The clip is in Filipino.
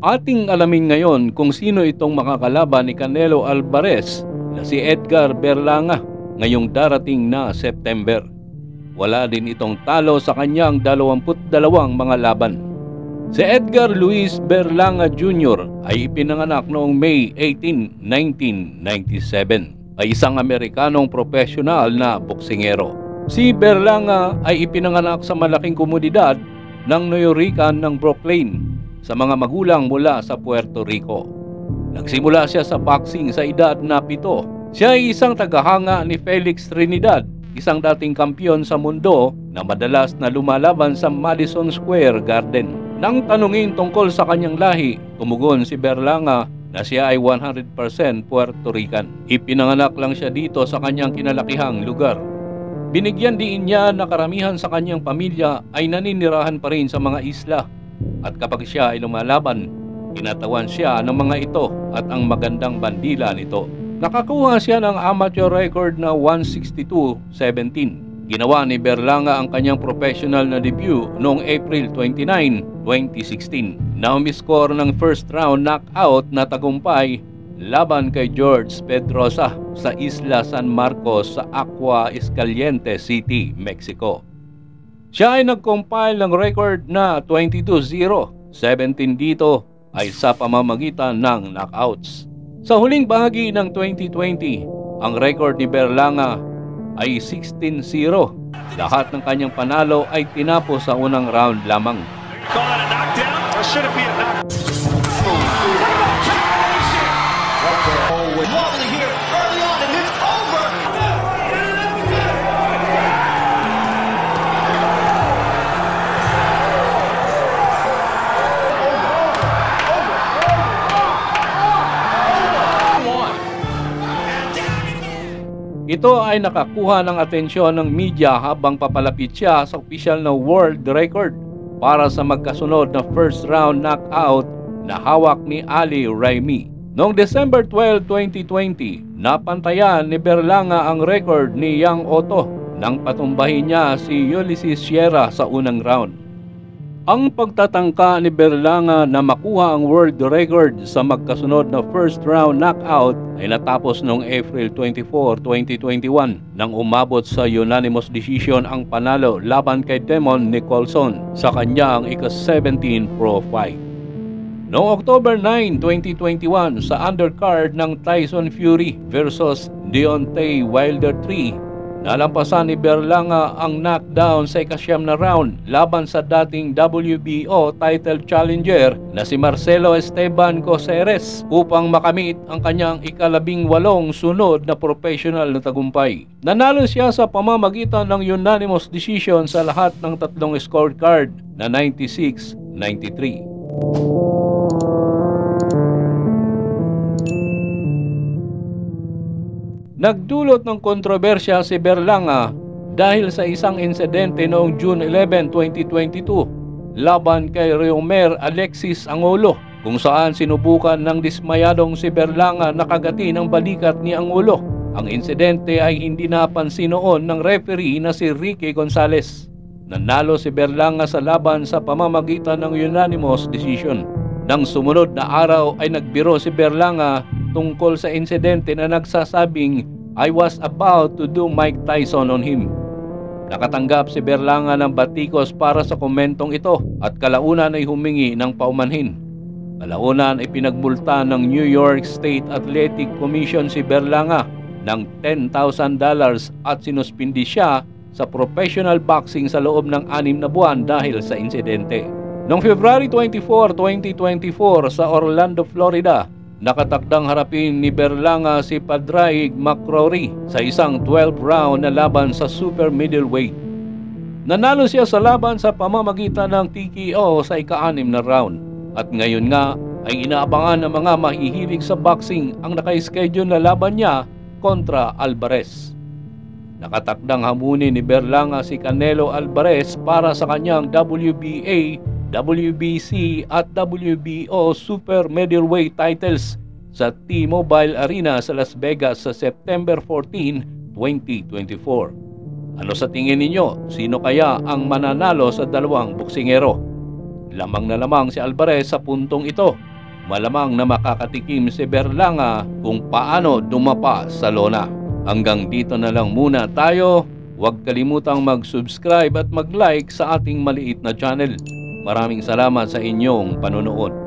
Ating alamin ngayon kung sino itong makakalaban ni Canelo Alvarez na si Edgar Berlanga ngayong darating na September. Wala din itong talo sa kanyang 22 mga laban. Si Edgar Luis Berlanga Jr. ay ipinanganak noong May 18, 1997. Ay isang Amerikanong profesional na boksingero. Si Berlanga ay ipinanganak sa malaking komunidad ng Nuyorican ng Brooklyn sa mga magulang mula sa Puerto Rico. Nagsimula siya sa boxing sa edad na 7. Siya ay isang tagahanga ni Felix Trinidad, isang dating kampiyon sa mundo na madalas na lumalaban sa Madison Square Garden. Nang tanungin tungkol sa kanyang lahi, tumugon si Berlanga na siya ay 100% Puerto Rican. Ipinanganak lang siya dito sa kanyang kinalakihang lugar. Binigyan din niya na karamihan sa kanyang pamilya ay naninirahan pa rin sa mga isla. At kapag siya ay lumalaban, kinatawan siya ng mga ito at ang magandang bandila nito. Nakakuha siya ng amateur record na 162-17. Ginawa ni Berlanga ang kanyang professional na debut noong April 29, 2016. Na umiscore ng first round knockout na tagumpay laban kay George Pedrosa sa Isla San Marcos sa Agua Caliente City, Mexico. Siya ay nag-compile ng record na 22-0. 17 dito ay sa pamamagitan ng knockouts. Sa huling bahagi ng 2020, ang record ni Berlanga ay 16-0. Lahat ng kanyang panalo ay tinapos sa unang round lamang. Ito ay nakakuha ng atensyon ng media habang papalapit siya sa opisyal na world record para sa magkasunod na first round knockout na hawak ni Ali Raimi. Noong December 12, 2020, napantayan ni Berlanga ang record ni Yang Otto nang patumbahin niya si Ulysses Sierra sa unang round. Ang pagtatangka ni Berlanga na makuha ang world record sa magkasunod na first round knockout ay natapos noong April 24, 2021 nang umabot sa unanimous decision ang panalo laban kay Demon Nicholson sa kanyang ika-17 pro fight. Noong October 9, 2021 sa undercard ng Tyson Fury versus Deontay Wilder 3, nalampasan ni Berlanga ang knockdown sa ika-9 na round laban sa dating WBO title challenger na si Marcelo Esteban Coceres upang makamit ang kanyang ika-18 sunod na professional na tagumpay. Nanalo siya sa pamamagitan ng unanimous decision sa lahat ng tatlong scorecard na 96-93. Nagdulot ng kontrobersya si Berlanga dahil sa isang insidente noong June 11, 2022 laban kay Riomer Alexis Angulo kung saan sinubukan ng dismayadong si Berlanga na kagatin ang balikat ni Angulo. Ang insidente ay hindi napansin noon ng referee na si Ricky Gonzalez. Nanalo si Berlanga sa laban sa pamamagitan ng unanimous decision. Nang sumunod na araw ay nagbiro si Berlanga tungkol sa insidente na nagsasabing, "I was about to do Mike Tyson on him." Nakatanggap si Berlanga ng batikos para sa komentong ito at kalaunan ay humingi ng paumanhin. Kalaunan ay pinagmulta ng New York State Athletic Commission si Berlanga ng $10,000 at sinuspindi siya sa professional boxing sa loob ng 6 na buwan dahil sa insidente. Noong February 24, 2024 sa Orlando, Florida, nakatakdang harapin ni Berlanga si Padraig McCrory sa isang 12-round na laban sa super middleweight. Nanalo siya sa laban sa pamamagitan ng TKO sa ika-6 na round. At ngayon nga ay inaabangan ng mga mahihilig sa boxing ang naka-schedule na laban niya kontra Alvarez. Nakatakdang hamunin ni Berlanga si Canelo Alvarez para sa kanyang WBA, WBC at WBO super middleweight titles sa T-Mobile Arena sa Las Vegas sa September 14, 2024. Ano sa tingin ninyo? Sino kaya ang mananalo sa dalawang boksingero? Lamang na lamang si Alvarez sa puntong ito malamang na makakatikim si Berlanga kung paano dumapa sa lona. Hanggang dito na lang muna tayo. Huwag kalimutang mag-subscribe at mag-like sa ating maliit na channel. Maraming salamat sa inyong panonood.